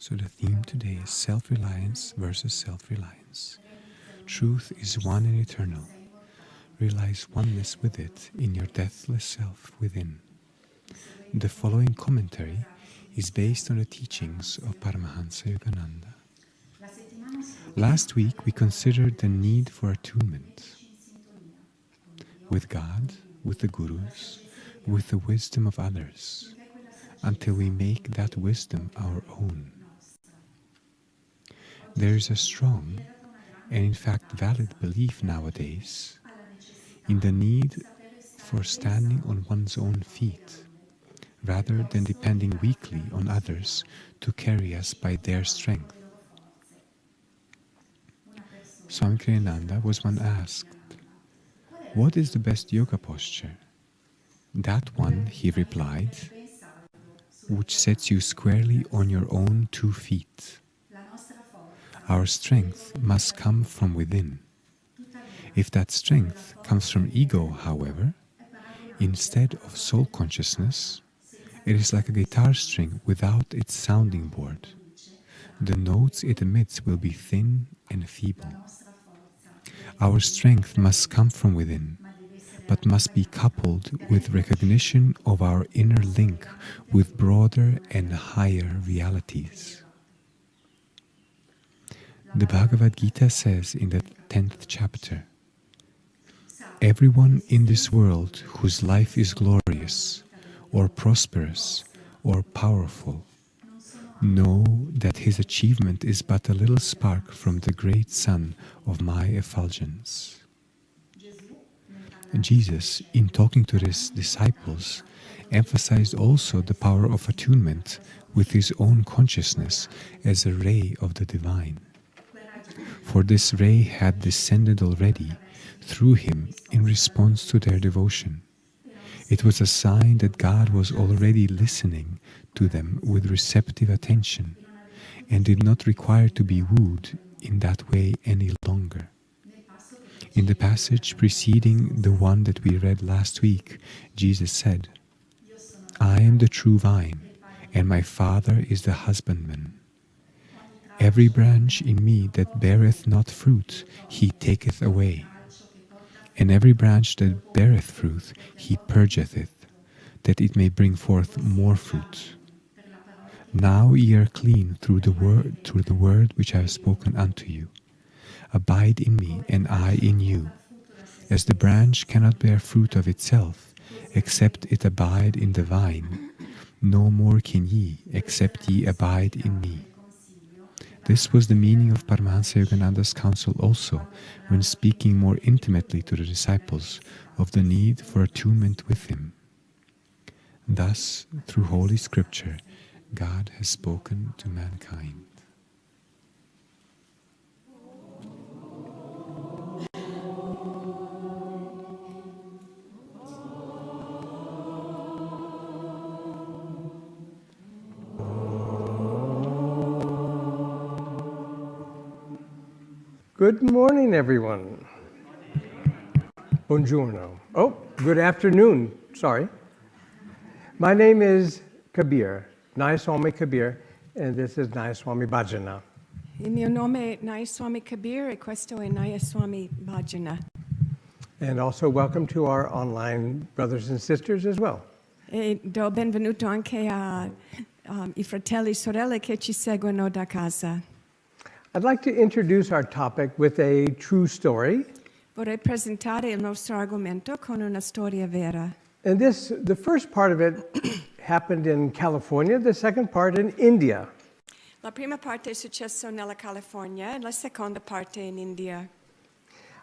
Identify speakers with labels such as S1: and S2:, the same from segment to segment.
S1: So the theme today is self-reliance versus self-reliance. Truth is one and eternal. Realize oneness with it in your deathless self within. The following commentary is based on the teachings of Paramahansa Yogananda. Last week we considered the need for attunement with God, with the Gurus, with the wisdom of others, until we make that wisdom our own. There is a strong and in fact valid belief nowadays in the need for standing on one's own feet, rather than depending weakly on others to carry us by their strength. Swami Kriyananda was once asked, "What is the best yoga posture?" "That one," he replied, "which sets you squarely on your own 2 feet. Our strength must come from within. If that strength comes from ego, however, instead of soul consciousness, it is like a guitar string without its sounding board. The notes it emits will be thin and feeble. Our strength must come from within, but must be coupled with recognition of our inner link with broader and higher realities." The Bhagavad Gita says in the 10th chapter, "Everyone in this world whose life is glorious, or prosperous, or powerful, know that his achievement is but a little spark from the great sun of my effulgence." Jesus, in talking to his disciples, emphasized also the power of attunement with his own consciousness as a ray of the divine. For this ray had descended already through him in response to their devotion. It was a sign that God was already listening to them with receptive attention and did not require to be wooed in that way any longer. In the passage preceding the one that we read last week, Jesus said, "I am the true vine, and my Father is the husbandman. Every branch in me that beareth not fruit, he taketh away. And every branch that beareth fruit, he purgeth it, that it may bring forth more fruit. Now ye are clean through the word which I have spoken unto you. Abide in me, and I in you. As the branch cannot bear fruit of itself, except it abide in the vine, no more can ye, except ye abide in me." This was the meaning of Paramahansa Yogananda's counsel also, when speaking more intimately to the disciples of the need for attunement with him. Thus, through Holy Scripture, God has spoken to mankind.
S2: Good morning, everyone. Buongiorno. Oh, good afternoon. Sorry. My name is Kabir, NAYASWAMI Kabir, and this is NAYASWAMI Bhajana.
S3: Il mio nome è NAYASWAMI Kabir e questo è NAYASWAMI Bhajana.
S2: And also welcome to our online brothers and sisters as well.
S3: E do benvenuto anche ai fratelli e sorelle che ci seguono da casa.
S2: I'd like to introduce our topic with a true story.
S3: Vorrei presentare il nostro argomento con una storia vera.
S2: And the first part of it happened in California, the second part in India.
S3: La prima parte è successo nella California e la seconda parte in India.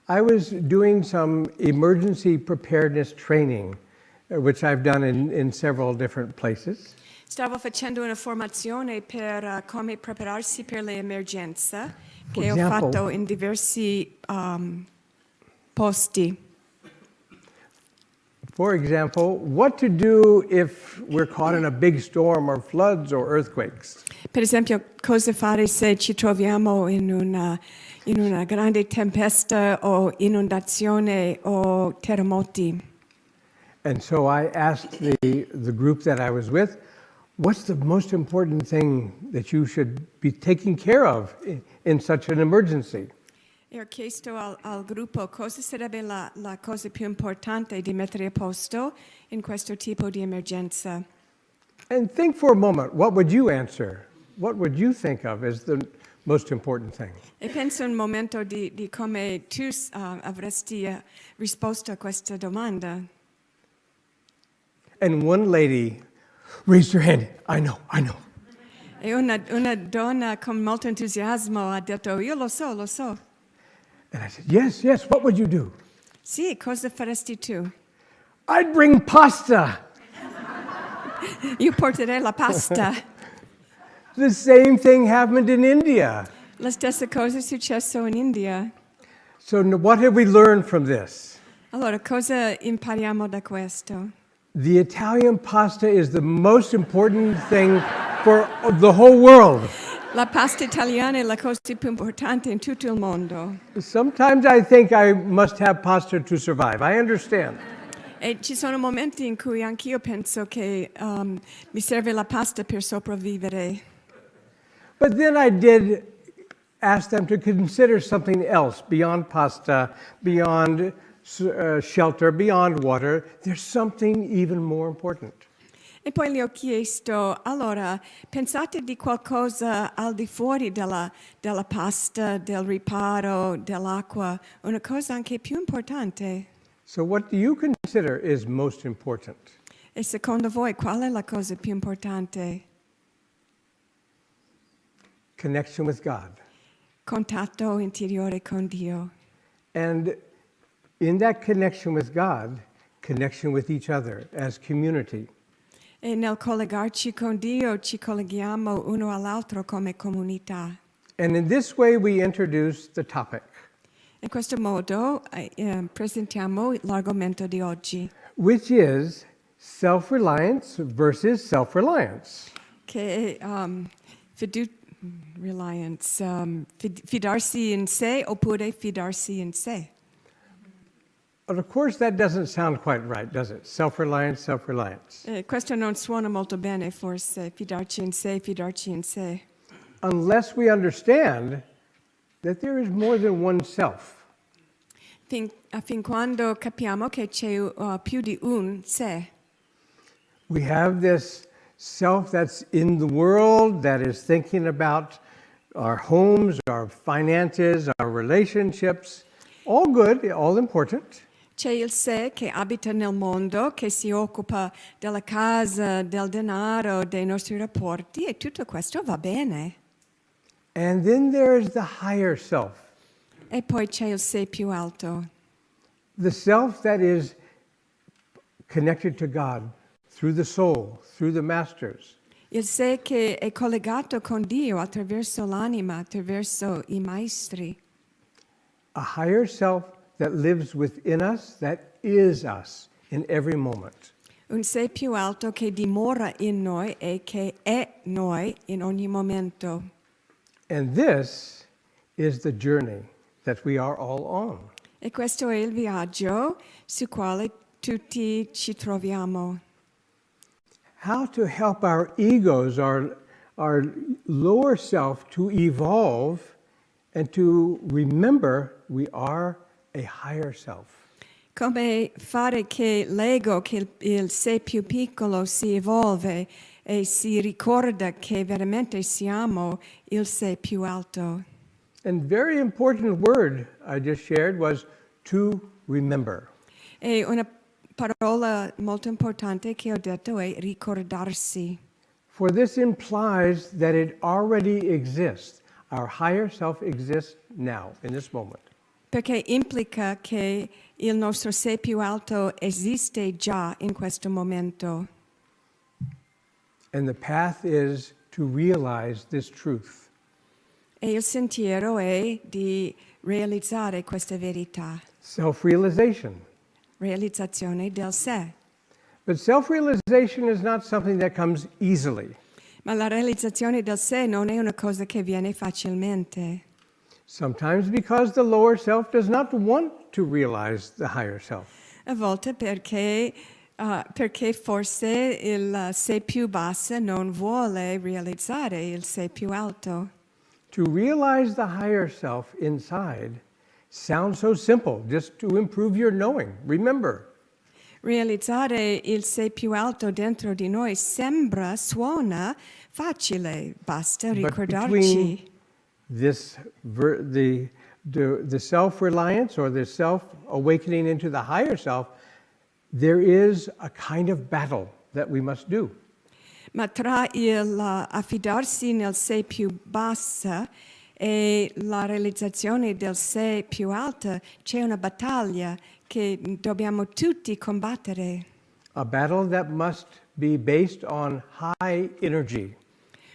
S2: I was doing some emergency preparedness training, which I've done in several different places.
S3: Stavo facendo una formazione per come prepararsi per le emergenze che ho fatto in diversi posti.
S2: For example, what to do if we're caught in a big storm or floods or earthquakes.
S3: Per esempio, cosa fare se ci troviamo in una grande tempesta o inondazione o terremoti.
S2: And so I asked the group that I was with, what's the most important thing that you should be taking care of in such an emergency?
S3: E ho chiesto al gruppo cosa sarebbe la cosa più importante di mettere a posto in questo tipo di emergenza.
S2: And think for a moment, what would you answer? What would you think of as the most important thing?
S3: E penso un momento di come tu avresti risposto a questa domanda.
S2: And one lady raised her hand. I know.
S3: E una donna con molto entusiasmo ha detto, io lo so.
S2: And I said, yes, what would you do?
S3: Sì, cosa faresti tu?
S2: I'd bring pasta.
S3: Io porterei la pasta.
S2: The same thing happened in India.
S3: La stessa cosa è successo in India.
S2: So what have we learned from this?
S3: Allora, cosa impariamo da questo?
S2: The Italian pasta is the most important thing for the whole world.
S3: La pasta italiana è la cosa più importante in tutto il mondo.
S2: Sometimes I think I must have pasta to survive. I understand.
S3: E ci sono momenti in cui anch'io penso che mi serve la pasta per sopravvivere.
S2: But then I did ask them to consider something else beyond pasta, beyond shelter, beyond water. There's something even more important.
S3: E poi le ho chiesto, allora, pensate di qualcosa al di fuori della pasta, del riparo, dell'acqua, una cosa anche più importante.
S2: So what do you consider is most important?
S3: E secondo voi qual è la cosa più importante?
S2: Connection with God.
S3: Contatto interiore con Dio.
S2: And in that connection with God, connection with each other as community.
S3: E nel collegarci con Dio ci colleghiamo uno all'altro come comunità.
S2: And in this way we introduce the topic,
S3: In questo modo presentiamo l'argomento di oggi,
S2: which is self-reliance versus self-reliance.
S3: che è fidarsi in sé oppure fidarsi in sé.
S2: But of course that doesn't sound quite right, does it? Self-reliance, self-reliance.
S3: Questo non suona molto bene, forse, fidarci in sé.
S2: Unless we understand that there is more than one self.
S3: Fin quando capiamo che c'è più di un sé.
S2: We have this self that's in the world, that is thinking about our homes, our finances, our relationships. All good, all important.
S3: C'è il sé che abita nel mondo, che si occupa della casa, del denaro, dei nostri rapporti, e tutto questo va bene.
S2: And then there's the higher self.
S3: E poi c'è il sé più alto,
S2: The self that is connected to God through the soul, through the masters.
S3: il sé che è collegato con Dio attraverso l'anima, attraverso i maestri.
S2: A higher self that lives within us, that is us in every moment.
S3: Un sé più alto che dimora in noi e che è noi in ogni momento.
S2: And this is the journey that we are all on.
S3: E questo è il viaggio su quale tutti ci troviamo.
S2: How to help our egos, our lower self to evolve and to remember we are a higher self.
S3: Come fare che l'ego, che il sé più piccolo si evolve e si ricorda che veramente siamo il sé più alto.
S2: And very important word I just shared was to remember.
S3: E una parola molto importante che ho detto è ricordarsi.
S2: For this implies that it already exists. Our higher self exists now, in this moment.
S3: Perché implica che il nostro sé più alto esiste già in questo momento.
S2: And the path is to realize this truth.
S3: E il sentiero è di realizzare questa verità,
S2: Self-realization.
S3: realizzazione del sé.
S2: But self-realization is not something that comes easily.
S3: Ma la realizzazione del sé non è una cosa che viene facilmente.
S2: Sometimes because the lower self does not want to realize the higher self.
S3: A volte perché Perché forse il sé più basso non vuole realizzare il sé più alto.
S2: To realize the higher self inside sounds so simple, just to improve your knowing. Remember,
S3: Realizzare il sé più alto dentro di noi suona facile, basta
S2: but
S3: ricordarci.
S2: between this the self-reliance or the self-awakening into the higher self, there is a kind of battle that we must do.
S3: Ma tra il affidarsi nel sé più bassa e la realizzazione del sé più alto c'è una battaglia che dobbiamo tutti combattere.
S2: A battle that must be based on high energy,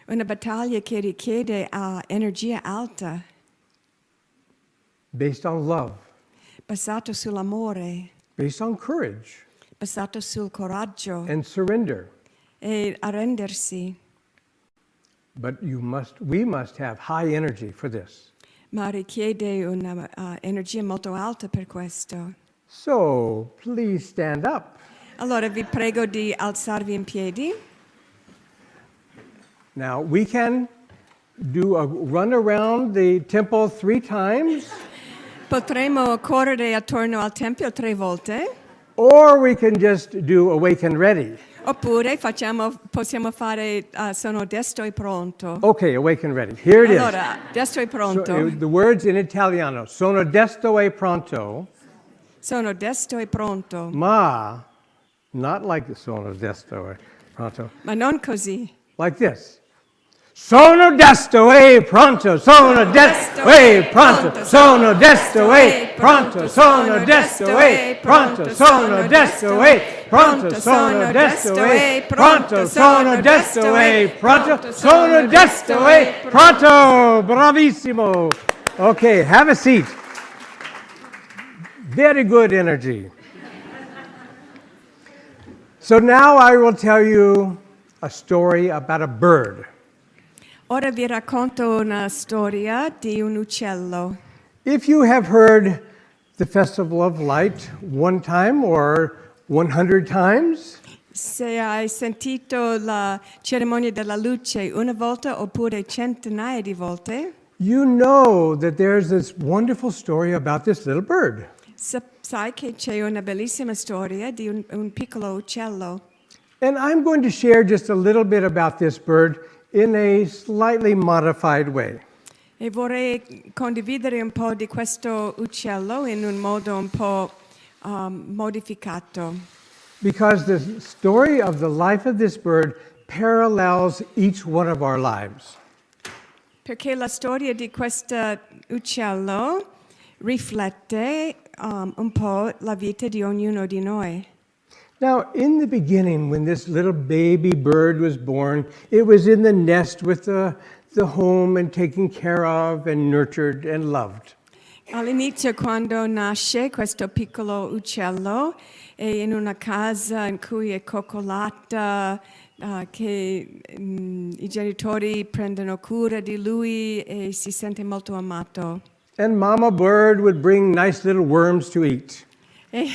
S3: Una battaglia che richiede energia alta,
S2: based on love,
S3: basato sull'amore,
S2: based on courage
S3: basato sul coraggio
S2: and surrender.
S3: e arrendersi.
S2: But we must have high energy for this.
S3: Ma richiede una energia molto alta per questo.
S2: So please stand up.
S3: Allora vi prego di alzarvi in piedi.
S2: Now we can do a run around the temple 3 times,
S3: Potremo correre attorno al tempio 3 volte,
S2: or we can just do awake and ready.
S3: oppure possiamo fare sono desto e pronto.
S2: Okay, awake and ready. Here it is.
S3: Allora, desto e
S2: So,
S3: pronto.
S2: the words in Italiano. Sono desto e pronto.
S3: Sono desto e pronto.
S2: Ma, not like sono desto e pronto.
S3: Ma non così.
S2: Like this. Sono desto e pronto, sono desto e pronto, sono desto e pronto, sono desto e pronto, sono desto e pronto, sono desto e pronto, sono desto e pronto, sono desto e pronto. Bravissimo. Okay, have a seat. Very good energy. So now I will tell you a story about a bird.
S3: Ora vi racconto una storia di un uccello.
S2: If you have heard the Festival of Light one time or 100 times,
S3: Se hai sentito la cerimonia della luce una volta oppure centinaia di volte,
S2: you know that there's this wonderful story about this little bird.
S3: sai che c'è una bellissima storia di un piccolo uccello.
S2: And I'm going to share just a little bit about this bird in a slightly modified way.
S3: E vorrei condividere un po' di questo uccello in un modo un po' modificato.
S2: Because the story of the life of this bird parallels each one of our lives.
S3: Perché la storia di questo uccello riflette un po' la vita di ognuno di noi.
S2: Now, in the beginning, when this little baby bird was born, it was in the nest with the home and taken care of and nurtured and loved.
S3: All'inizio, quando nasce questo piccolo uccello, è in una casa in cui è coccolata, che i genitori prendono cura di lui e si sente molto amato.
S2: And Mama Bird would bring nice little worms to eat.
S3: E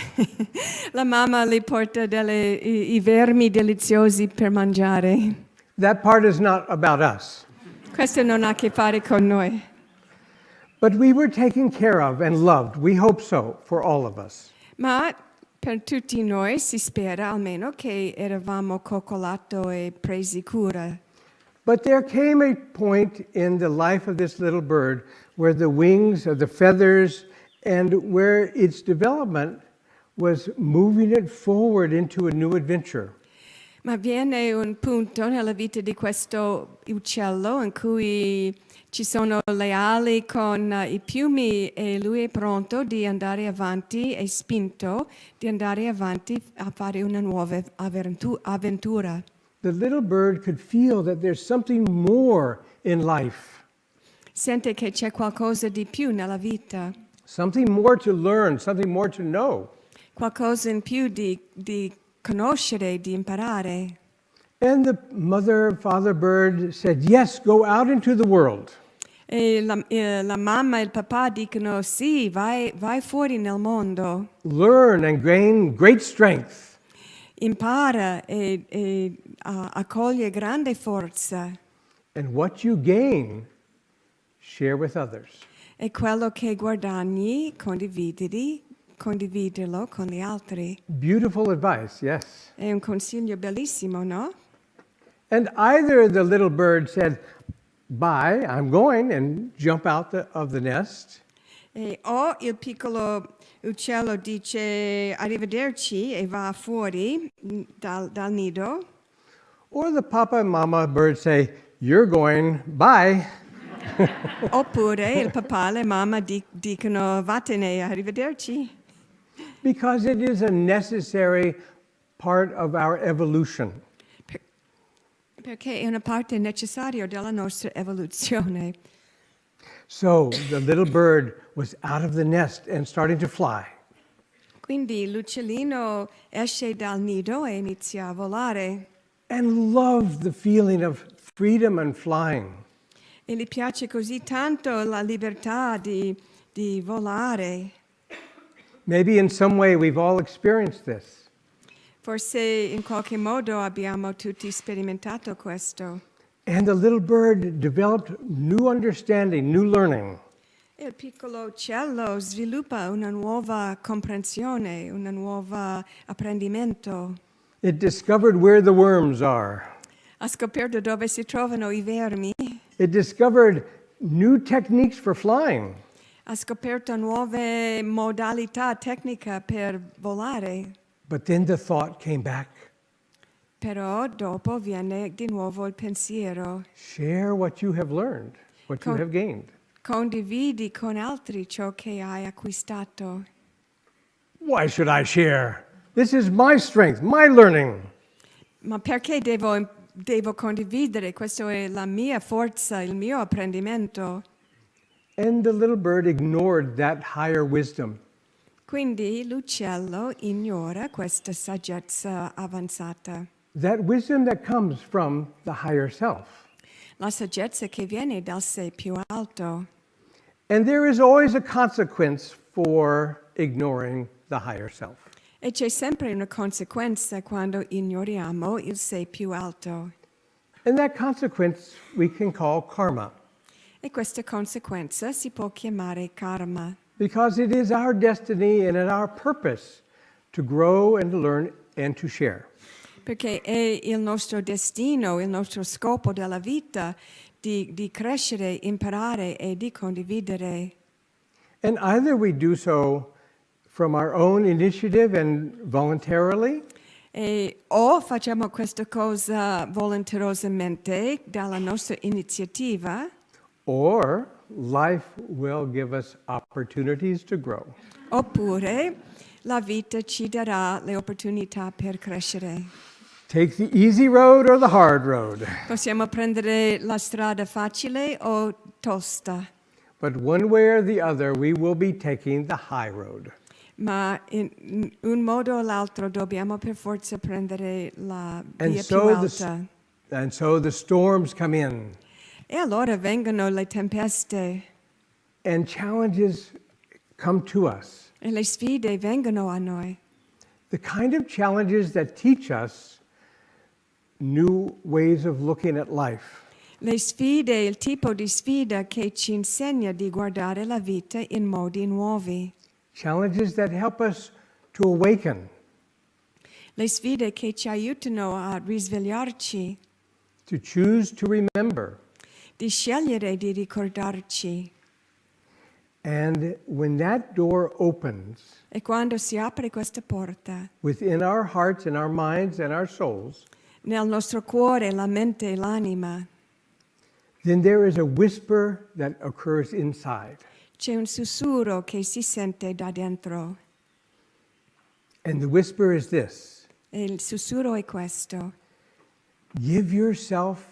S3: la mamma gli porta i vermi deliziosi per mangiare.
S2: That part is not about us.
S3: Questo non ha a che fare con noi.
S2: But we were taken care of and loved. We hope so for all of us.
S3: Ma per tutti noi si spera almeno che eravamo coccolato e presi cura.
S2: But there came a point in the life of this little bird where the wings or the feathers and where its development was moving it forward into a new adventure.
S3: Ma viene un punto nella vita di questo uccello in cui ci sono le ali con i piumi e lui è pronto di andare avanti e spinto di andare avanti a fare una nuova avventura.
S2: The little bird could feel that there's something more in life,
S3: Sente che c'è qualcosa di più nella vita,
S2: something more to learn, something more to know.
S3: qualcosa in più di conoscere, di imparare.
S2: And the mother and father bird said, yes, go out into the world.
S3: E la mamma e il papà dicono vai fuori nel mondo,
S2: Learn and gain great strength.
S3: impara e accoglie grande forza.
S2: And what you gain, share with others.
S3: E quello che guadagni, condividerlo con gli altri.
S2: Beautiful advice, yes.
S3: È un consiglio bellissimo, no?
S2: And either the little bird said, bye, I'm going, and jump out of the nest,
S3: O il piccolo uccello dice arrivederci e va fuori dal nido,
S2: or the papa and mama bird say, you're going, bye.
S3: oppure il papà e la mamma dicono vattene, arrivederci.
S2: Because it is a necessary part of our evolution.
S3: Perché è una parte necessaria della nostra evoluzione.
S2: So the little bird was out of the nest and starting to fly.
S3: Quindi l'uccellino esce dal nido e inizia a volare.
S2: And loved the feeling of freedom and flying.
S3: E gli piace così tanto la libertà di volare.
S2: Maybe in some way we've all experienced this.
S3: Forse in qualche modo abbiamo tutti sperimentato questo.
S2: And the little bird developed new understanding, new learning.
S3: E il piccolo uccello sviluppa una nuova comprensione, un nuovo apprendimento.
S2: It discovered where the worms are.
S3: Ha scoperto dove si trovano i vermi.
S2: It discovered new techniques for flying.
S3: Ha scoperto nuove modalità tecniche per volare.
S2: But then the thought came back.
S3: Però dopo viene di nuovo il pensiero.
S2: Share what you have learned, what you have gained.
S3: Condividi con altri ciò che hai acquistato.
S2: Why should I share? This is my strength, my learning.
S3: Ma perché devo condividere? Questa è la mia forza, il mio apprendimento.
S2: And the little bird ignored that higher wisdom.
S3: Quindi l'uccello ignora questa saggezza avanzata.
S2: That wisdom that comes from the higher self.
S3: La saggezza che viene dal sé più alto.
S2: And there is always a consequence for ignoring the higher self.
S3: E c'è sempre una conseguenza quando ignoriamo il sé più alto.
S2: And that consequence we can call karma.
S3: E questa conseguenza si può chiamare karma.
S2: Because it is our destiny and our purpose to grow and to learn and to share.
S3: Perché è il nostro destino, il nostro scopo della vita di crescere, imparare e di condividere.
S2: And either we do so from our own initiative and voluntarily,
S3: O facciamo questa cosa volenterosamente dalla nostra iniziativa,
S2: or life will give us opportunities to grow.
S3: oppure la vita ci darà le opportunità per crescere.
S2: Take the easy road or the hard road.
S3: Possiamo prendere la strada facile o tosta,
S2: But one way or the other, we will be taking the high road.
S3: ma in un modo o l'altro dobbiamo per forza prendere la
S2: And
S3: via più
S2: so,
S3: alta.
S2: the storms come in,
S3: E allora vengono le tempeste
S2: and challenges come to us.
S3: e le sfide vengono a noi.
S2: The kind of challenges that teach us new ways of looking at life.
S3: Le sfide, il tipo di sfida che ci insegna di guardare la vita in modi nuovi.
S2: Challenges that help us to awaken,
S3: Le sfide che ci aiutano a risvegliarci,
S2: to choose to remember.
S3: di scegliere di ricordarci.
S2: And when that door opens
S3: E quando si apre questa porta,
S2: within our hearts and our minds and our souls,
S3: nel nostro cuore, la mente e l'anima,
S2: then there is a whisper that occurs inside.
S3: c'è un sussurro che si sente da dentro.
S2: And the whisper is this:
S3: E il sussurro è questo.
S2: give yourself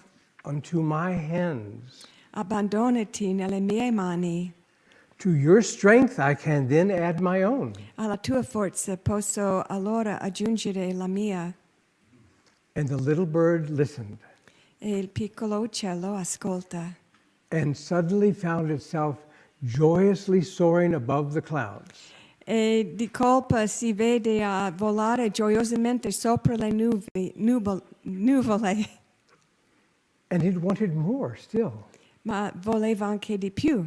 S2: unto my hands.
S3: Abbandonati nelle mie mani.
S2: To your strength I can then add my own.
S3: Alla tua forza posso allora aggiungere la mia.
S2: And the little bird listened
S3: E il piccolo uccello ascolta.
S2: and suddenly found itself joyously soaring above the clouds.
S3: e di colpa si vede a volare gioiosamente sopra le nuvole,
S2: And it wanted more still.
S3: ma voleva anche di più.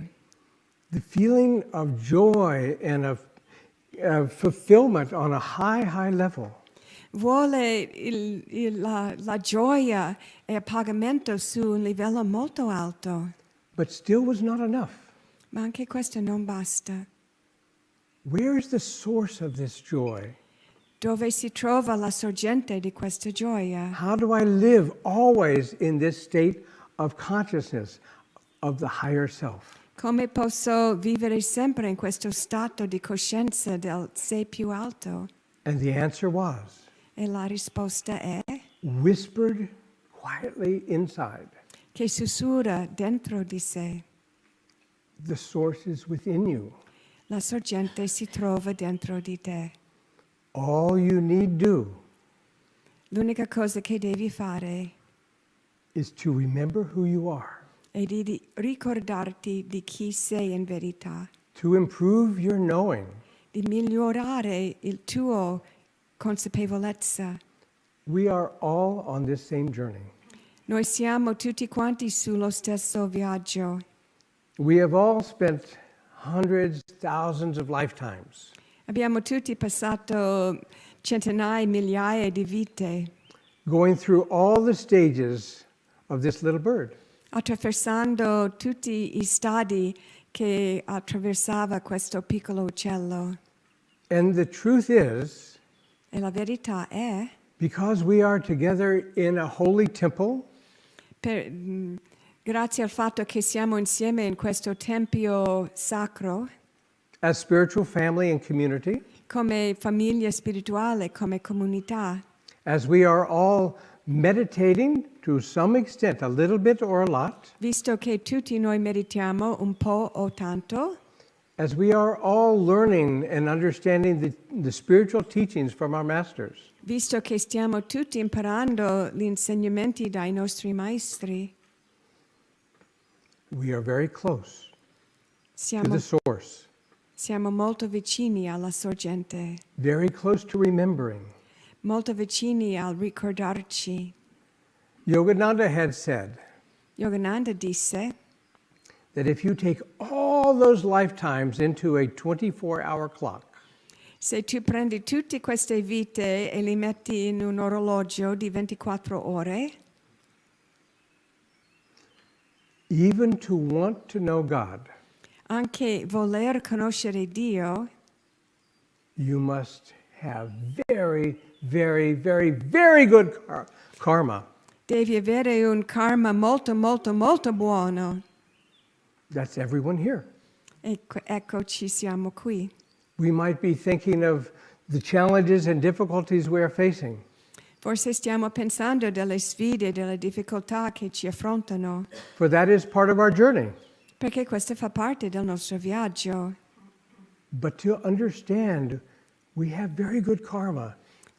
S2: The feeling of joy and of fulfillment on a high level.
S3: Vuole la gioia e il pagamento su un livello molto alto,
S2: But still was not enough.
S3: ma anche questo non basta.
S2: Where is the source of this joy?
S3: Dove si trova la sorgente di questa gioia?
S2: How do I live always in this state of consciousness of the higher self?
S3: Come posso vivere sempre in questo stato di coscienza del sé più alto?
S2: And the answer was
S3: E la risposta è
S2: whispered quietly inside.
S3: che sussurra dentro di sé.
S2: The source is within you.
S3: La sorgente si trova dentro di te.
S2: All you need do
S3: L'unica cosa che devi fare
S2: is to remember who you are,
S3: è di ricordarti di chi sei in verità,
S2: to improve your knowing.
S3: di migliorare il tuo consapevolezza.
S2: We are all on this same journey.
S3: Noi siamo tutti quanti sullo stesso viaggio.
S2: We have all spent hundreds, thousands of lifetimes
S3: Abbiamo tutti passato centinaia, migliaia di vite,
S2: going through all the stages of this little bird.
S3: attraversando tutti i stadi che attraversava questo piccolo uccello.
S2: And the truth is,
S3: E la verità è,
S2: because we are together in a holy temple,
S3: grazie al fatto che siamo insieme in questo tempio sacro,
S2: as spiritual family and community,
S3: come famiglia spirituale, come comunità,
S2: as we are all meditating to some extent, a little bit or a lot,
S3: visto che tutti noi meditiamo un po' o tanto,
S2: as we are all learning and understanding the spiritual teachings from our masters,
S3: visto che stiamo tutti imparando gli insegnamenti dai nostri maestri,
S2: we are very close to
S3: siamo,
S2: the source,
S3: siamo molto vicini alla sorgente,
S2: very close to remembering.
S3: molto vicini al ricordarci.
S2: Yogananda had said
S3: Yogananda disse,
S2: that if you take all those lifetimes into a 24-hour clock,
S3: se tu prendi tutte queste vite e li metti in un orologio di 24 ore,
S2: even to want to know God,
S3: anche voler conoscere Dio,
S2: you must have very, very, very, very good karma.
S3: devi avere un karma molto, molto, molto buono.
S2: That's everyone here.
S3: Eccoci siamo qui.
S2: We might be thinking of the challenges and difficulties we are facing.
S3: Forse stiamo pensando delle sfide, delle difficoltà che ci affrontano,
S2: For that is part of our journey.
S3: perché questo fa parte del nostro viaggio.
S2: But to understand we have very good karma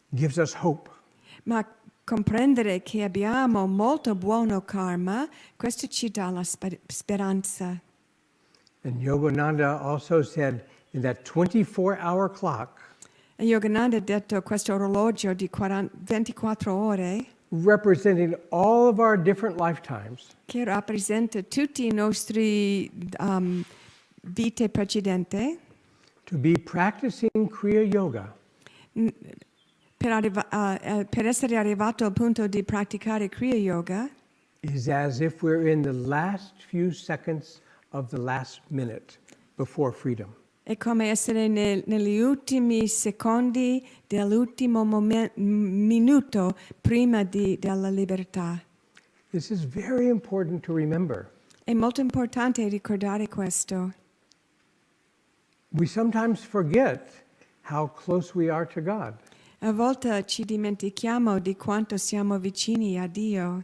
S2: gives us hope.
S3: Ma comprendere che abbiamo molto buono karma, questo ci dà la speranza.
S2: And Yogananda also said in that 24-hour clock,
S3: E Yogananda ha detto questo orologio di 24 ore
S2: representing all of our different lifetimes,
S3: che rappresenta tutti i nostri vite precedenti,
S2: to be practicing Kriya Yoga
S3: per essere arrivato al punto di praticare Kriya Yoga,
S2: is as if we're in the last few seconds of the last minute before freedom.
S3: è come essere negli ultimi secondi dell'ultimo minuto prima della libertà.
S2: This is very important to remember.
S3: È molto importante ricordare questo.
S2: We sometimes forget how close we are to God.
S3: A volte ci dimentichiamo di quanto siamo vicini a Dio,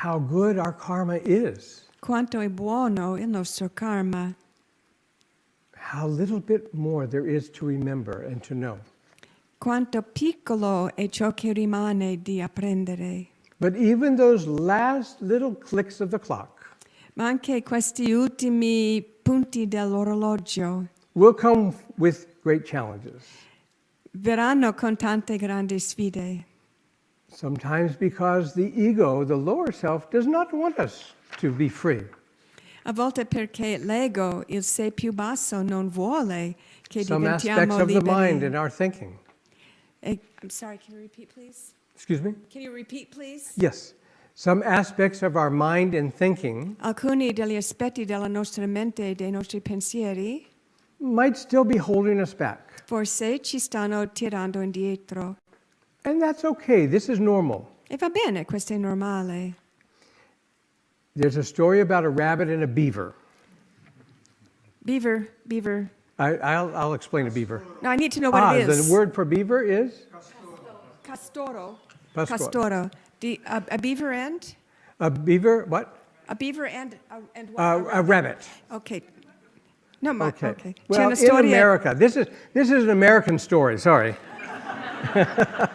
S2: How good our karma is.
S3: quanto è buono il nostro karma,
S2: How little bit more there is to remember and to know.
S3: quanto piccolo è ciò che rimane di apprendere.
S2: But even those last little clicks of the clock
S3: Ma anche questi ultimi punti dell'orologio
S2: will come with great challenges.
S3: Verranno con tante grandi sfide.
S2: Sometimes because the ego, the lower self, does not want us to be free.
S3: A volte perché l'ego, il sé più basso, non vuole che
S2: Some aspects
S3: diventiamo
S2: of the mind
S3: liberi.
S2: in our thinking.
S3: I'm sorry, can you repeat, please?
S2: Excuse me?
S3: Can you repeat, please?
S2: Yes. Some aspects of our mind and thinking
S3: Alcuni degli aspetti della nostra mente e dei nostri pensieri
S2: might still be holding us back.
S3: forse ci stanno tirando indietro.
S2: And that's okay. This is normal.
S3: E va bene, questo è normale.
S2: There's a story about a rabbit and a beaver.
S3: Beaver.
S2: I'll explain a beaver.
S3: No, I need to know what it is.
S2: The word for beaver is?
S3: Castoro.
S2: Pastor.
S3: Castoro. A beaver and?
S2: A beaver, what?
S3: A beaver and what?
S2: A rabbit.
S3: Okay. No, ma
S2: Okay.
S3: okay. C'è
S2: Well,
S3: una
S2: in
S3: storia.
S2: America, this is an American story, sorry.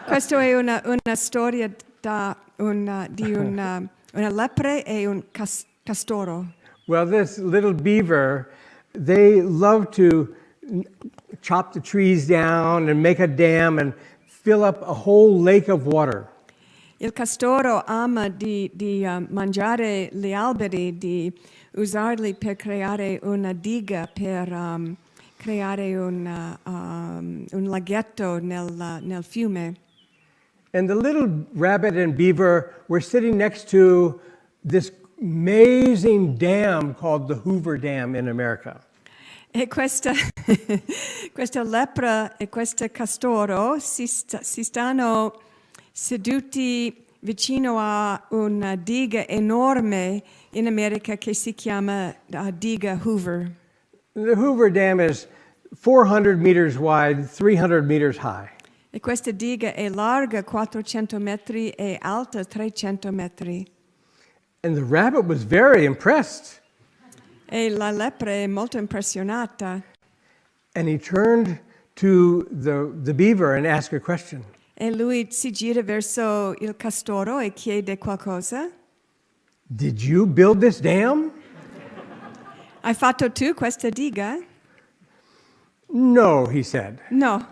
S3: Questa è una storia di una lepre e un castoro.
S2: Well, this little beaver, they love to chop the trees down and make a dam and fill up a whole lake of water.
S3: Il castoro ama di mangiare gli alberi, di usarli per creare una diga, per creare un laghetto nel fiume.
S2: And the little rabbit and beaver were sitting next to this amazing dam called the Hoover Dam in America.
S3: E questa lepre e questo castoro si stanno seduti vicino a una diga enorme in America che si chiama diga Hoover.
S2: The Hoover Dam is 400 meters wide, 300 meters high.
S3: E questa diga è larga 400 metri e alta 300 metri.
S2: And the rabbit was very impressed.
S3: E la lepre è molto impressionata.
S2: And he turned to the beaver and asked a question.
S3: E lui si gira verso il castoro e chiede qualcosa.
S2: Did you build this dam?
S3: Hai fatto tu questa diga?
S2: No, he said.
S3: No.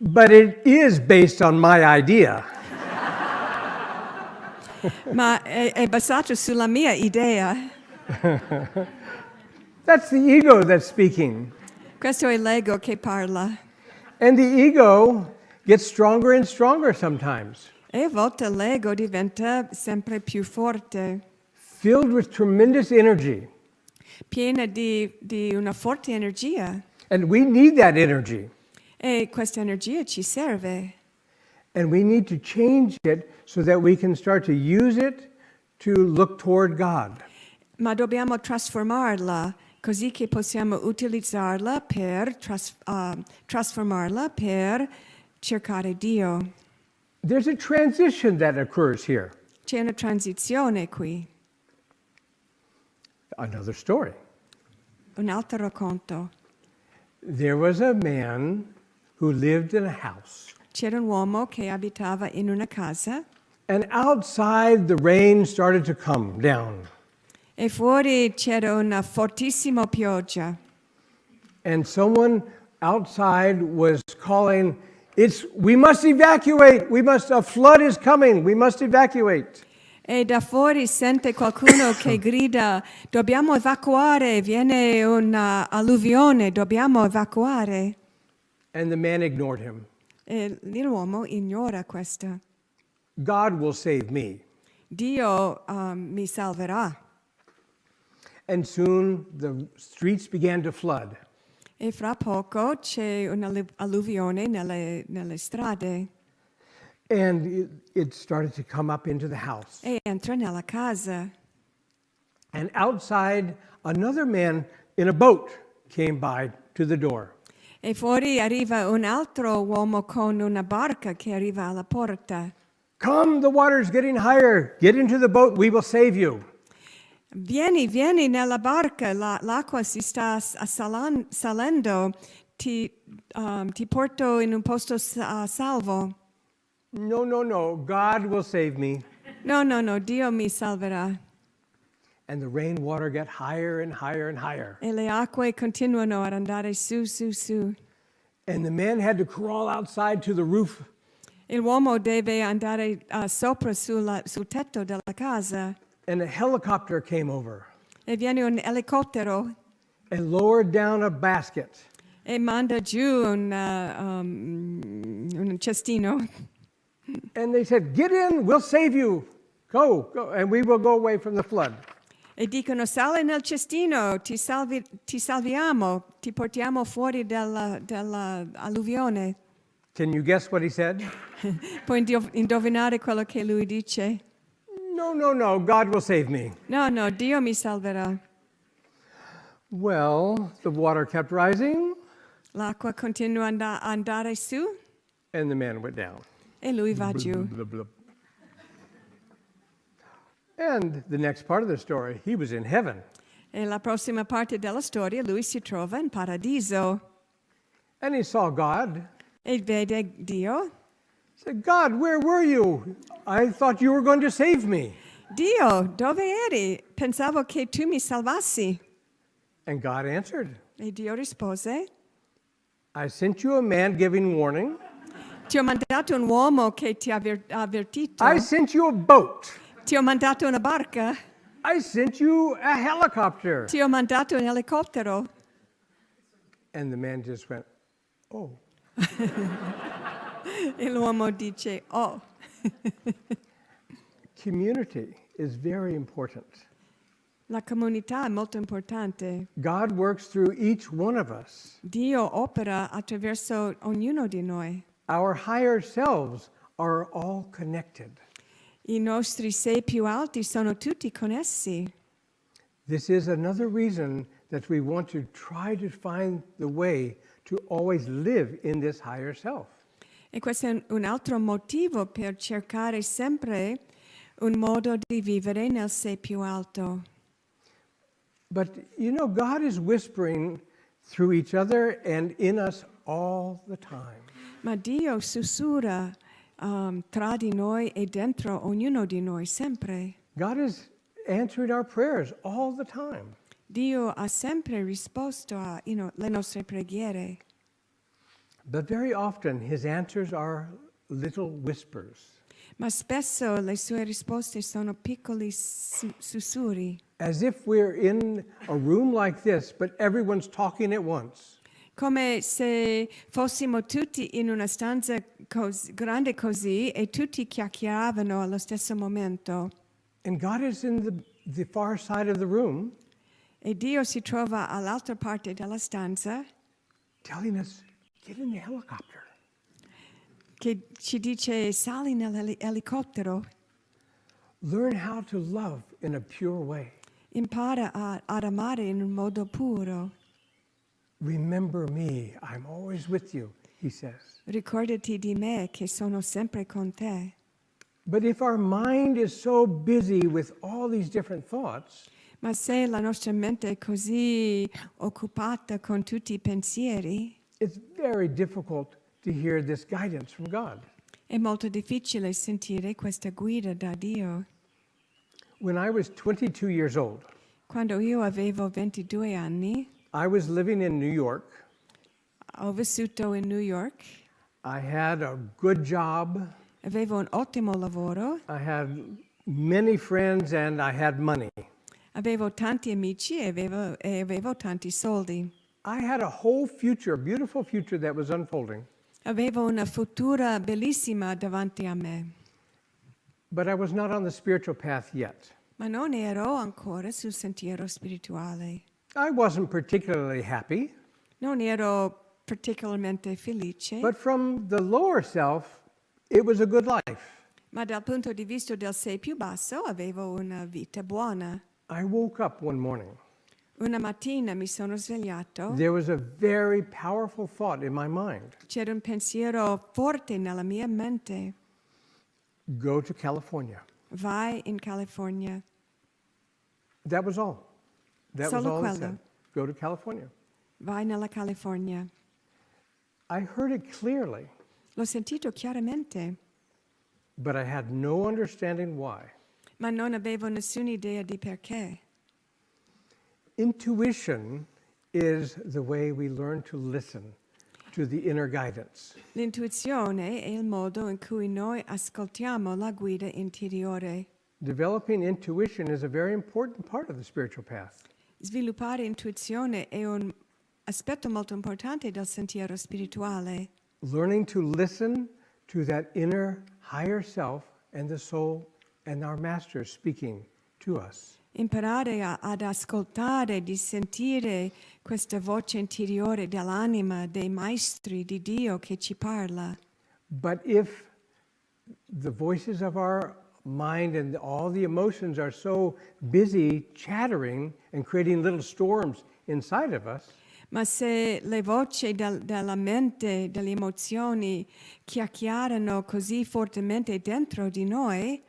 S2: But it is based on my idea.
S3: Ma è basato sulla mia idea.
S2: That's the ego that's speaking.
S3: Questo è l'ego che parla.
S2: And the ego gets stronger and stronger sometimes,
S3: E a volte l'ego diventa sempre più forte,
S2: filled with tremendous energy.
S3: piena di una forte energia.
S2: And we need that energy.
S3: E questa energia ci serve.
S2: And we need to change it so that we can start to use it to look toward God.
S3: Ma dobbiamo trasformarla così che possiamo utilizzarla per trasformarla per cercare Dio.
S2: There's a transition that occurs here.
S3: C'è una transizione qui.
S2: Another story.
S3: Un altro racconto.
S2: There was a man who lived in a house.
S3: C'era un uomo che abitava in una casa
S2: And outside, the rain started to come down.
S3: e fuori c'era una fortissima pioggia.
S2: And someone outside was calling, we must evacuate. A flood is coming. We must evacuate.
S3: E da fuori sente qualcuno che grida, dobbiamo evacuare, viene un'alluvione, dobbiamo evacuare.
S2: And the man ignored him.
S3: E l'uomo ignora questo.
S2: God will save me.
S3: Dio mi salverà.
S2: And soon the streets began to flood.
S3: E fra poco c'è un'alluvione nelle strade
S2: And it started to come up into the house.
S3: e entra nella casa.
S2: And outside, another man in a boat came by to the door.
S3: E fuori arriva un altro uomo con una barca che arriva alla porta.
S2: Come, the water's getting higher. Get into the boat. We will save you.
S3: Vieni nella barca, l'acqua si sta salendo, ti porto in un posto salvo.
S2: No. God will save me.
S3: No, Dio mi salverà.
S2: And the rainwater got higher and higher and higher.
S3: E le acque continuano ad andare su.
S2: And the man had to crawl outside to the roof.
S3: L'uomo deve andare sopra sul tetto della casa
S2: And a helicopter came over
S3: e viene un elicottero
S2: and lowered down a basket.
S3: e manda giù un cestino.
S2: And they said, "Get in, we'll save you. Go, go, and we will go away from the flood."
S3: E dicono, sali nel cestino, ti salviamo, ti portiamo fuori dalla alluvione.
S2: Can you guess what he said?
S3: Puoi indovinare quello che lui dice?
S2: No, no, no, God will save me.
S3: No, no, Dio mi salverà.
S2: Well, the water kept rising,
S3: L'acqua continua a andare su
S2: and the man went down.
S3: e lui va giù.
S2: Blub, blub. And the next part of the story, he was in heaven.
S3: E la prossima parte della storia, lui si trova in paradiso
S2: And he saw God.
S3: e vede Dio.
S2: He said, "God, where were you? I thought you were going to save me."
S3: Dio, dove eri? Pensavo che tu mi salvassi.
S2: And God answered,
S3: E Dio rispose,
S2: "I sent you a man giving warning.
S3: ti ho mandato un uomo che ti ha avvertito.
S2: I sent you a boat.
S3: Ti ho mandato una barca.
S2: I sent you a helicopter."
S3: Ti ho mandato un elicottero.
S2: And the man just went, "Oh."
S3: E l'uomo dice, oh.
S2: Community is very important.
S3: La comunità è molto importante.
S2: God works through each one of us.
S3: Dio opera attraverso ognuno di noi.
S2: Our higher selves are all connected.
S3: I nostri sé più alti sono tutti connessi.
S2: This is another reason that we want to try to find the way to always live in this higher self.
S3: E questo è un altro motivo per cercare sempre un modo di vivere nel sé più alto.
S2: But you know, God is whispering through each other and in us all the time.
S3: Ma Dio sussurra tra di noi e dentro ognuno di noi sempre.
S2: God is answering our prayers all the time.
S3: Dio ha sempre risposto alle nostre preghiere.
S2: But very often his answers are little whispers,
S3: Ma spesso le sue risposte sono piccoli sussurri,
S2: as if we're in a room like this, but everyone's talking at once.
S3: come se fossimo tutti in una stanza grande così e tutti chiacchieravano allo stesso momento.
S2: And God is in the far side of the room,
S3: E Dio si trova all'altra parte della stanza
S2: telling us, "Get in the helicopter.
S3: che ci dice sali nell'elicottero,
S2: Learn how to love in a pure way.
S3: impara ad amare in un modo puro.
S2: Remember me, I'm always with you," he says.
S3: Ricordati di me che sono sempre con te.
S2: But if our mind is so busy with all these different thoughts,
S3: Ma se la nostra mente è così occupata con tutti i pensieri,
S2: it's very difficult to hear this guidance from God.
S3: è molto difficile sentire questa guida da Dio.
S2: When I was 22 years old,
S3: Quando io avevo 22 anni,
S2: I was living in New York.
S3: ho vissuto in New York,
S2: I had a good job.
S3: avevo un ottimo lavoro,
S2: I had many friends and I had money.
S3: avevo tanti amici e avevo tanti soldi.
S2: I had a whole future, beautiful future that was unfolding.
S3: Avevo una futura bellissima davanti a me,
S2: But I was not on the spiritual path yet.
S3: ma non ero ancora sul sentiero spirituale.
S2: I wasn't particularly happy,
S3: Non ero particolarmente felice,
S2: but from the lower self, it was a good life.
S3: ma dal punto di vista del sé più basso avevo una vita buona.
S2: I woke up one morning.
S3: Una mattina mi sono svegliato,
S2: There was a very powerful thought in my mind.
S3: c'era un pensiero forte nella mia mente.
S2: Go to California.
S3: Vai in California.
S2: That was all. That was
S3: Solo
S2: all it
S3: quello.
S2: said. Go to California.
S3: Vai nella California.
S2: I heard it clearly,
S3: L'ho sentito chiaramente,
S2: but I had no understanding why.
S3: ma non avevo nessuna idea di perché.
S2: Intuition is the way we learn to listen to the inner guidance.
S3: L'intuizione è il modo in cui noi ascoltiamo la guida interiore.
S2: Developing intuition is a very important part of the spiritual path.
S3: Sviluppare intuizione è un aspetto molto importante del sentiero spirituale.
S2: Learning to listen to that inner higher self and the soul and our master speaking to us.
S3: Imparare ad ascoltare, di sentire questa voce interiore dell'anima, dei maestri di Dio che ci parla.
S2: But if the voices of our mind and all the emotions are so busy chattering and creating little storms inside of us,
S3: Ma se le voci della mente, delle emozioni chiacchierano così fortemente dentro di noi,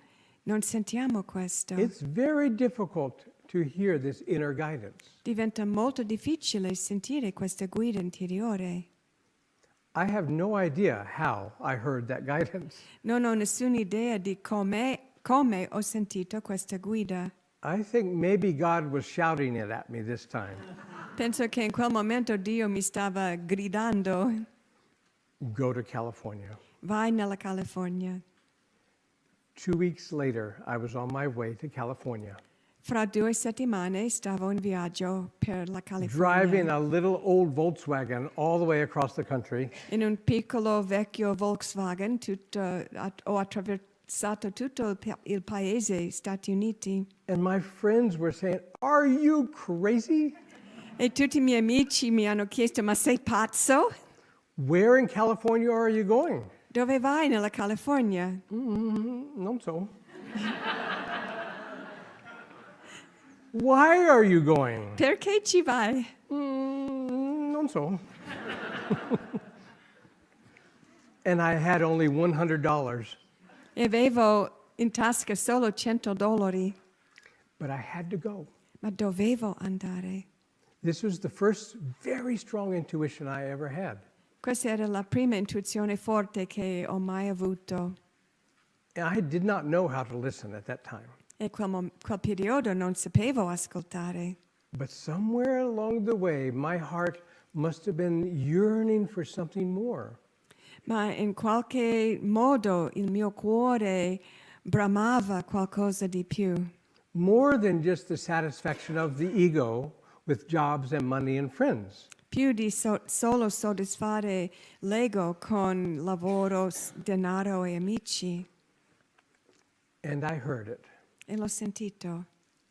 S3: non sentiamo questo.
S2: it's very difficult to hear this inner guidance.
S3: Diventa molto difficile sentire questa guida interiore.
S2: I have no idea how I heard that guidance.
S3: Non ho nessuna idea di come ho sentito questa guida.
S2: I think maybe God was shouting it at me this time.
S3: Penso che in quel momento Dio mi stava gridando,
S2: Go to California.
S3: vai nella California.
S2: 2 weeks later, I was on my way to California,
S3: Fra 2 settimane stavo in viaggio per la
S2: driving
S3: California,
S2: a little old Volkswagen all the way across the country.
S3: in un piccolo vecchio Volkswagen. Ho attraversato tutto il paese, Stati Uniti,
S2: And my friends were saying, "Are you crazy?
S3: e tutti i miei amici mi hanno chiesto: ma sei pazzo?
S2: Where in California are you going?"
S3: Dove vai nella California?
S2: Non so. Why are you going?
S3: Perché ci vai?
S2: Non so. And I had only $100,
S3: E avevo in tasca solo $100,
S2: but I had to go.
S3: ma dovevo andare.
S2: This was the first very strong intuition I ever had.
S3: Questa era la prima intuizione forte che ho mai avuto.
S2: And I did not know how to listen at that time.
S3: E quel periodo non sapevo ascoltare.
S2: But somewhere along the way, my heart must have been yearning for something more.
S3: Ma in qualche modo il mio cuore bramava qualcosa di più.
S2: More than just the satisfaction of the ego with jobs and money and friends.
S3: Più di solo soddisfare l'ego con lavoro, denaro e amici.
S2: And I heard it.
S3: E l'ho sentito.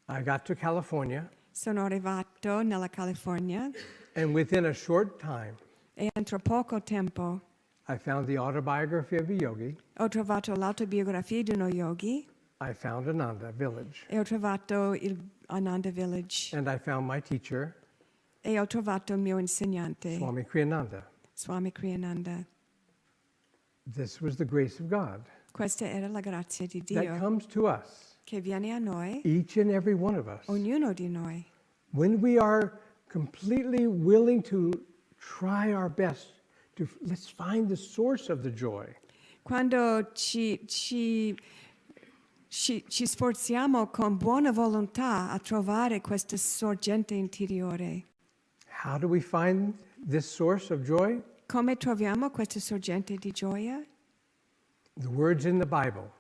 S2: I got to California,
S3: Sono arrivato nella California
S2: and within a short time,
S3: e entro poco tempo
S2: I found the autobiography of a yogi.
S3: ho trovato l'autobiografia di uno yogi
S2: I found Ananda village.
S3: e ho trovato il Ananda Village
S2: And I found my teacher,
S3: e ho trovato il mio insegnante,
S2: Swami Kriyananda.
S3: Swami Kriyananda.
S2: This was the grace of God
S3: Questa era la grazia di
S2: that
S3: Dio
S2: comes to us,
S3: che viene a noi,
S2: each and every one of us,
S3: ognuno di noi,
S2: when we are completely willing to try our best to let's find the source of the joy.
S3: quando ci sforziamo con buona volontà a trovare questa sorgente interiore.
S2: How do we find this source of joy?
S3: Come troviamo questa sorgente di gioia?
S2: The words in the Bible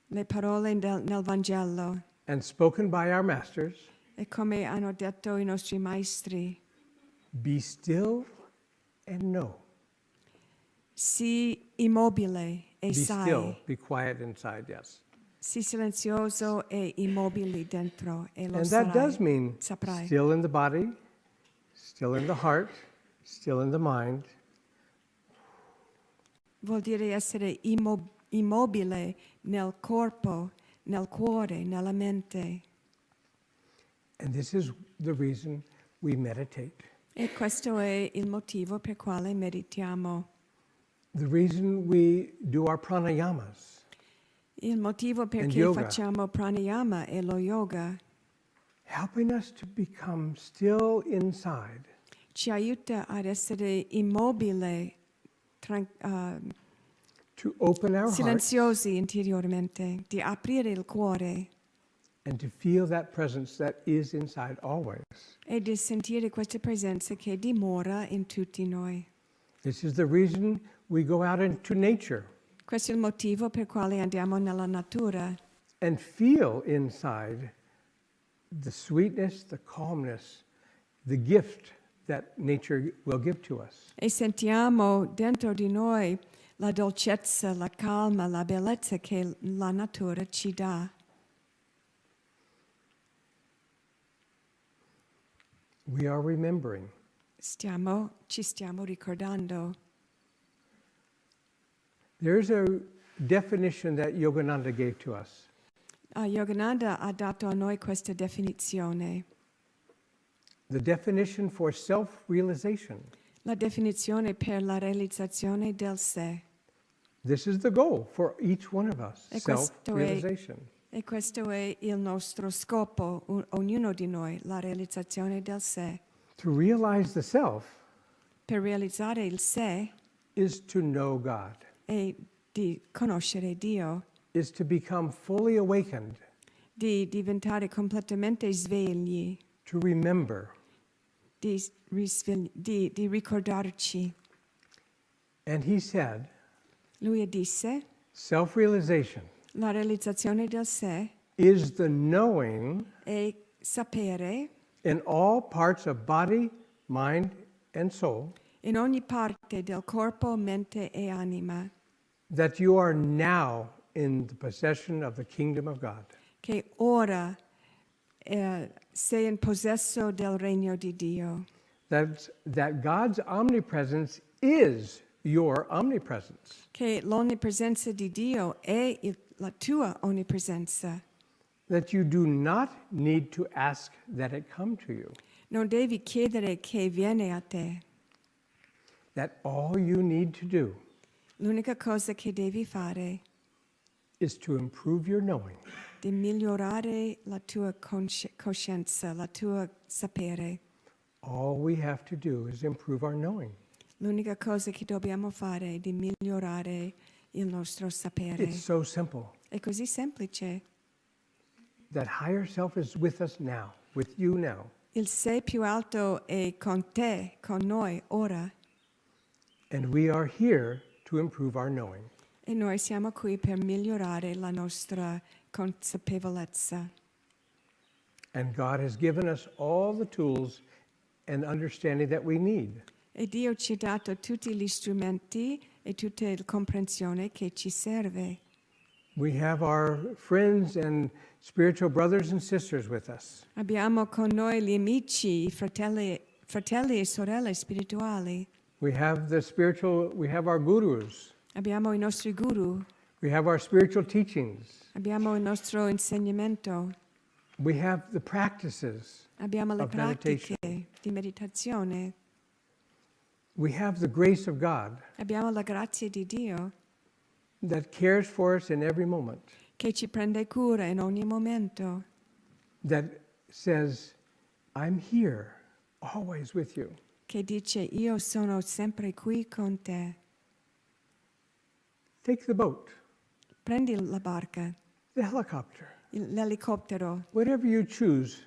S3: Le parole nel Vangelo
S2: and spoken by our masters.
S3: e come hanno detto i nostri maestri.
S2: Be still and know.
S3: Sii immobile e
S2: Be
S3: sai.
S2: still, be quiet inside, yes.
S3: Sii silenzioso e immobile dentro e lo
S2: And that
S3: sarai.
S2: does mean
S3: Saprai.
S2: still in the body, still in the heart, still in the mind,
S3: Vuol dire essere immobile nel corpo, nel cuore, nella mente.
S2: and this is the reason we meditate.
S3: E questo è il motivo per quale meditiamo.
S2: The reason we do our pranayamas,
S3: Il motivo perché
S2: yoga.
S3: facciamo pranayama e lo yoga
S2: helping us to become still inside,
S3: ci aiuta ad essere immobile,
S2: to open our hearts
S3: silenziosi interiormente, di aprire il cuore
S2: and to feel that presence that is inside always.
S3: e di sentire questa presenza che dimora in tutti noi.
S2: This is the reason we go out into nature
S3: Questo è il motivo per quale andiamo nella natura
S2: and feel inside the sweetness, the calmness, the gift that nature will give to us.
S3: e sentiamo dentro di noi la dolcezza, la calma, la bellezza che la natura ci dà.
S2: We are remembering.
S3: Ci stiamo ricordando.
S2: There's a definition that Yogananda gave to us.
S3: Yogananda ha dato a noi questa definizione.
S2: The definition for self-realization.
S3: La definizione per la realizzazione del sé.
S2: This is the goal for each one of us,
S3: E questo
S2: self-realization.
S3: E questo è il nostro scopo, ognuno di noi, la realizzazione del sé.
S2: To realize the self
S3: Per realizzare il sé
S2: is to know God,
S3: e di conoscere Dio,
S2: is to become fully awakened,
S3: di diventare completamente svegli,
S2: to remember.
S3: di ricordarci.
S2: And he said,
S3: Lui disse,
S2: self-realization
S3: la realizzazione del sé
S2: is the knowing
S3: è sapere
S2: in all parts of body, mind, and soul
S3: in ogni parte del corpo, mente e anima
S2: that you are now in the possession of the kingdom of God.
S3: che ora sei in possesso del regno di Dio.
S2: That God's omnipresence is your omnipresence.
S3: Che l'onnipresenza di Dio è la tua onnipresenza.
S2: That you do not need to ask that it come to you.
S3: Non devi chiedere che viene a te.
S2: That all you need to do
S3: L'unica cosa che devi fare
S2: is to improve your knowing.
S3: è migliorare la tua coscienza, la tua sapere.
S2: All we have to do is improve our knowing.
S3: L'unica cosa che dobbiamo fare è di migliorare il nostro sapere.
S2: It's so simple.
S3: È così semplice.
S2: That higher self is with us now, with you now.
S3: Il sé più alto è con te, con noi ora.
S2: And we are here to improve our knowing.
S3: E noi siamo qui per migliorare la nostra consapevolezza.
S2: And God has given us all the tools and understanding that we need.
S3: E Dio ci ha dato tutti gli strumenti e tutta la comprensione che ci serve.
S2: We have our friends and spiritual brothers and sisters with us.
S3: Abbiamo con noi gli amici, i fratelli e sorelle spirituali.
S2: We have our gurus.
S3: Abbiamo i nostri guru.
S2: We have our spiritual teachings.
S3: Abbiamo il nostro insegnamento.
S2: We have the practices
S3: Abbiamo le
S2: of meditation.
S3: pratiche di meditazione.
S2: We have the grace of God
S3: Abbiamo la grazia di Dio
S2: that cares for us in every moment,
S3: che ci prende cura in ogni momento,
S2: that says, I'm here, always with you.
S3: che dice io sono sempre qui con te.
S2: Take the boat,
S3: Prendi la barca,
S2: the helicopter,
S3: l'elicottero,
S2: whatever you choose,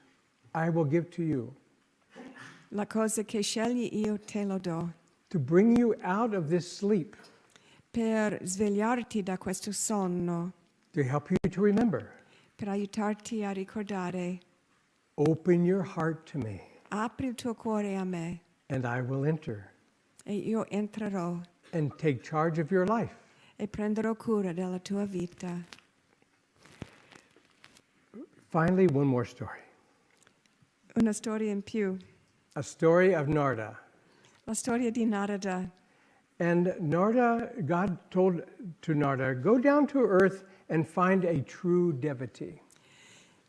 S2: I will give to you
S3: la cosa che scegli io te lo do,
S2: to bring you out of this sleep,
S3: per svegliarti da questo sonno,
S2: to help you to remember.
S3: per aiutarti a ricordare.
S2: Open your heart to me,
S3: Apri il tuo cuore a me
S2: and I will enter
S3: e io entrerò
S2: and take charge of your life.
S3: e prenderò cura della tua vita.
S2: Finally, one more story.
S3: Una storia in più,
S2: A story of Narada.
S3: la storia di Narada.
S2: And Narada, God told to Narada, go down to earth and find a true devotee.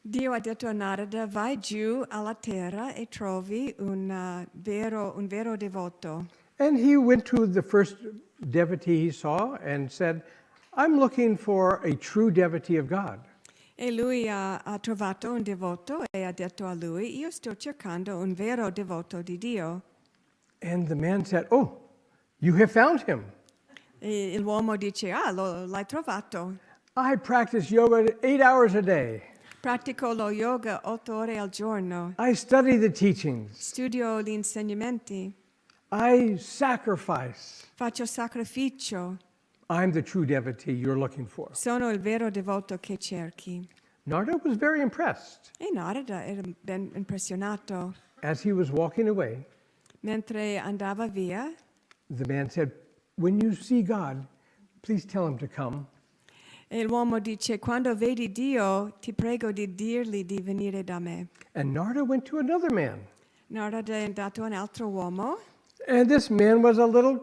S3: Dio ha detto a Narada, vai giù alla terra e trovi un vero devoto.
S2: And he went to the first devotee he saw and said, I'm looking for a true devotee of God.
S3: E lui ha trovato un devoto e ha detto a lui, io sto cercando un vero devoto di Dio.
S2: And the man said, oh, you have found him.
S3: E l'uomo dice, l'hai trovato.
S2: I practice yoga 8 hours a day.
S3: Pratico lo yoga 8 ore al giorno.
S2: I study the teachings.
S3: Studio gli insegnamenti.
S2: I sacrifice.
S3: Faccio sacrificio.
S2: I'm the true devotee you're looking for.
S3: Sono il vero devoto che cerchi.
S2: Narada was very impressed.
S3: E Narada era ben impressionato.
S2: As he was walking away,
S3: Mentre andava via,
S2: the man said, when you see God, please tell him to come.
S3: e l'uomo dice, quando vedi Dio, ti prego di dirgli di venire da me.
S2: And Narada went to another man.
S3: Narada è andato a un altro uomo,
S2: And this man was a little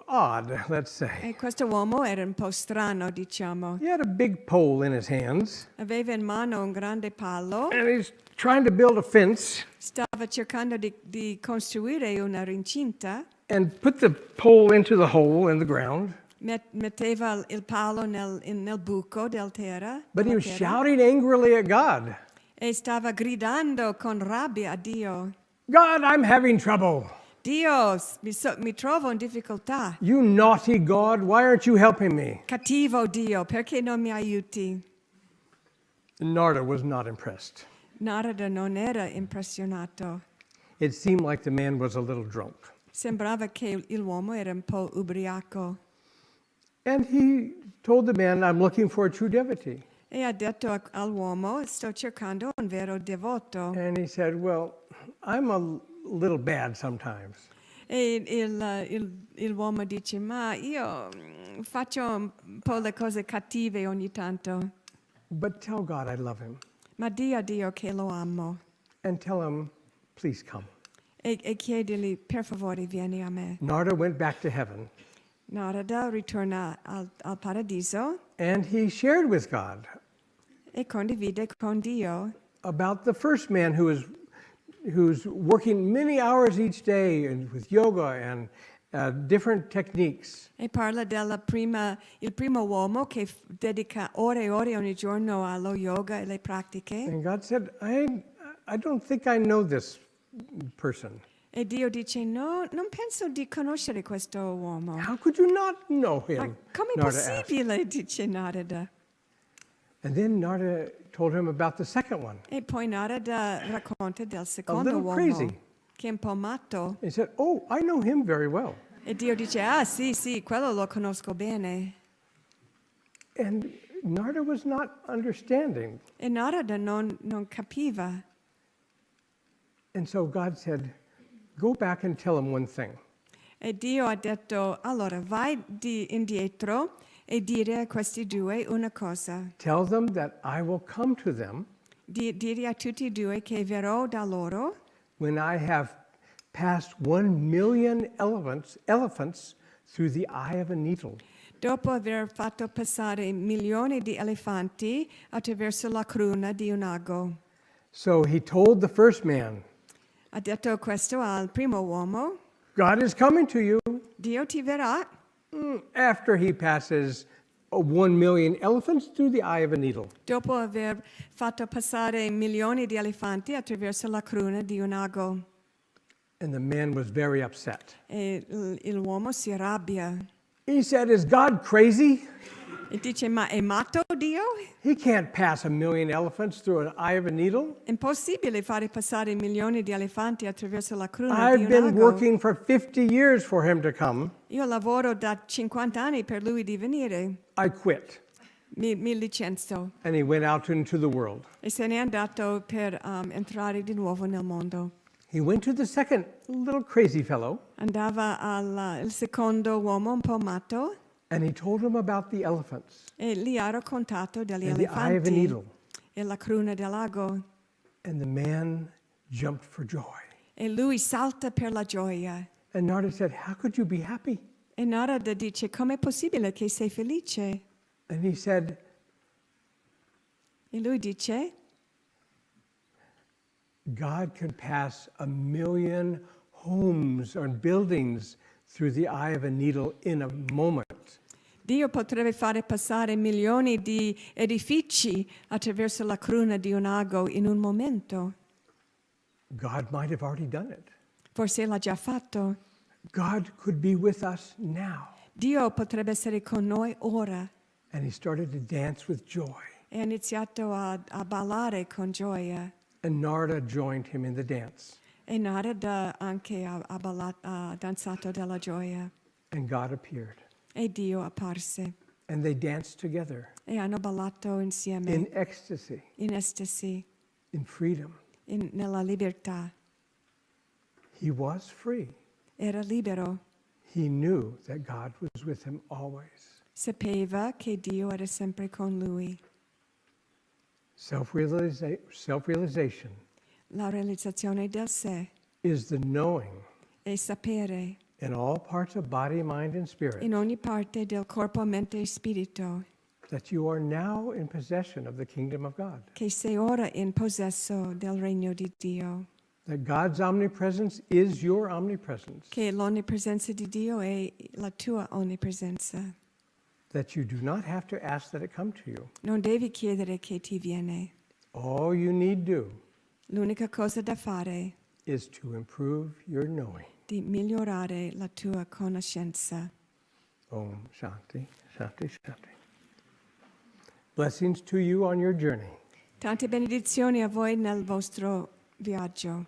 S2: odd, let's say.
S3: e questo uomo era un po' strano, diciamo.
S2: He had a big pole in his hands,
S3: Aveva in mano un grande palo,
S2: and he's trying to build a fence
S3: stava cercando di costruire una rincinta,
S2: and put the pole into the hole in the ground.
S3: metteva il palo nel buco del terra,
S2: But he
S3: della
S2: was
S3: terra,
S2: shouting angrily at God.
S3: e stava gridando con rabbia a Dio.
S2: God, I'm having trouble.
S3: Dio, mi trovo in difficoltà.
S2: You naughty God, why aren't you helping me?
S3: Cattivo Dio, perché non mi aiuti?
S2: Narada was not impressed.
S3: Narada non era impressionato.
S2: It seemed like the man was a little drunk.
S3: Sembrava che l'uomo era un po' ubriaco.
S2: And he told the man, I'm looking for a true devotee.
S3: E ha detto all'uomo, sto cercando un vero devoto.
S2: And he said, well, I'm a little bad sometimes.
S3: E l'uomo dice, ma io faccio un po' le cose cattive ogni tanto.
S2: But tell God I love him.
S3: Ma di a Dio che lo amo.
S2: And tell him, please come.
S3: E chiedigli, per favore, vieni a me.
S2: Narada went back to heaven.
S3: Narada ritorna al paradiso
S2: And he shared with God
S3: e condivide con Dio
S2: about the first man who's working many hours each day and with yoga and different techniques.
S3: e parla il primo uomo che dedica ore e ore ogni giorno allo yoga e le pratiche.
S2: And God said, I don't think I know this person.
S3: E Dio dice, no, non penso di conoscere questo uomo.
S2: How could you not know
S3: Ma
S2: him?
S3: com'è
S2: Narada asked.
S3: possibile, dice Narada.
S2: And then Narada told him about the second one.
S3: E poi Narada racconta del secondo
S2: little
S3: uomo,
S2: crazy.
S3: che è un po' matto.
S2: He said, oh, I know him very well.
S3: E Dio dice, ah sì, quello lo conosco bene.
S2: And Narada was not understanding.
S3: E Narada non capiva.
S2: And so God said, go back and tell him one thing.
S3: E Dio ha detto, allora vai indietro e dire a questi due una cosa.
S2: Tell them that I will come to them
S3: Dire a tutti e due che verrò da loro
S2: when I have passed 1 million elephants through the eye of a needle.
S3: dopo aver fatto passare milioni di elefanti attraverso la cruna di un ago.
S2: So he told the first man,
S3: Ha detto questo al primo uomo,
S2: God is coming to you
S3: Dio ti verrà
S2: after he passes 1 million elephants through the eye of a needle.
S3: dopo aver fatto passare milioni di elefanti attraverso la cruna di un ago.
S2: And the man was very upset.
S3: E l'uomo si arrabbia
S2: He said, is God crazy?
S3: e dice, ma è matto Dio?
S2: He can't pass 1 million elephants through an eye of a needle.
S3: È impossibile fare passare milioni di elefanti attraverso la cruna di
S2: I've
S3: un
S2: been
S3: ago.
S2: working for 50 years for him to come.
S3: Io lavoro da 50 anni per lui di venire.
S2: I quit.
S3: Mi licenzio.
S2: And he went out into the world.
S3: E se n'è andato per entrare di nuovo nel mondo.
S2: He went to the second little crazy fellow,
S3: Andava al secondo uomo un po' matto
S2: and he told him about the elephants
S3: e gli ha raccontato degli
S2: and the eye of a
S3: elefanti
S2: needle.
S3: e la cruna del lago.
S2: And the man jumped for joy.
S3: E lui salta per la gioia.
S2: And Narada said, how could you be happy?
S3: E Narada dice, com'è possibile che sei felice?
S2: And he said,
S3: E lui dice,
S2: God can pass 1 million homes or buildings through the eye of a needle in a moment.
S3: Dio potrebbe fare passare milioni di edifici attraverso la cruna di un ago in un momento.
S2: God might have already done it.
S3: Forse l'ha già fatto.
S2: God could be with us now.
S3: Dio potrebbe essere con noi ora.
S2: And he started to dance with joy.
S3: E ha iniziato a ballare con gioia.
S2: And Narada joined him in the dance.
S3: E Narada anche ha danzato della gioia.
S2: And God appeared.
S3: E Dio apparse.
S2: And they danced together
S3: E hanno ballato insieme
S2: in ecstasy,
S3: in estasi,
S2: in freedom.
S3: nella libertà.
S2: He was free.
S3: Era libero.
S2: He knew that God was with him always.
S3: Sapeva che Dio era sempre con lui.
S2: Self-realization
S3: La realizzazione del sé
S2: is the knowing
S3: è sapere
S2: in all parts of body, mind, and spirit
S3: in ogni parte del corpo, mente e spirito
S2: that you are now in possession of the kingdom of God.
S3: che sei ora in possesso del regno di Dio.
S2: That God's omnipresence is your omnipresence.
S3: Che l'onnipresenza di Dio è la tua onnipresenza.
S2: That you do not have to ask that it come to you.
S3: Non devi chiedere che ti viene.
S2: All you need do
S3: L'unica cosa da fare
S2: is to improve your knowing.
S3: di migliorare la tua conoscenza.
S2: Om Shanti, Shanti, Shanti. Blessings to you on your journey.
S3: Tante benedizioni a voi nel vostro viaggio.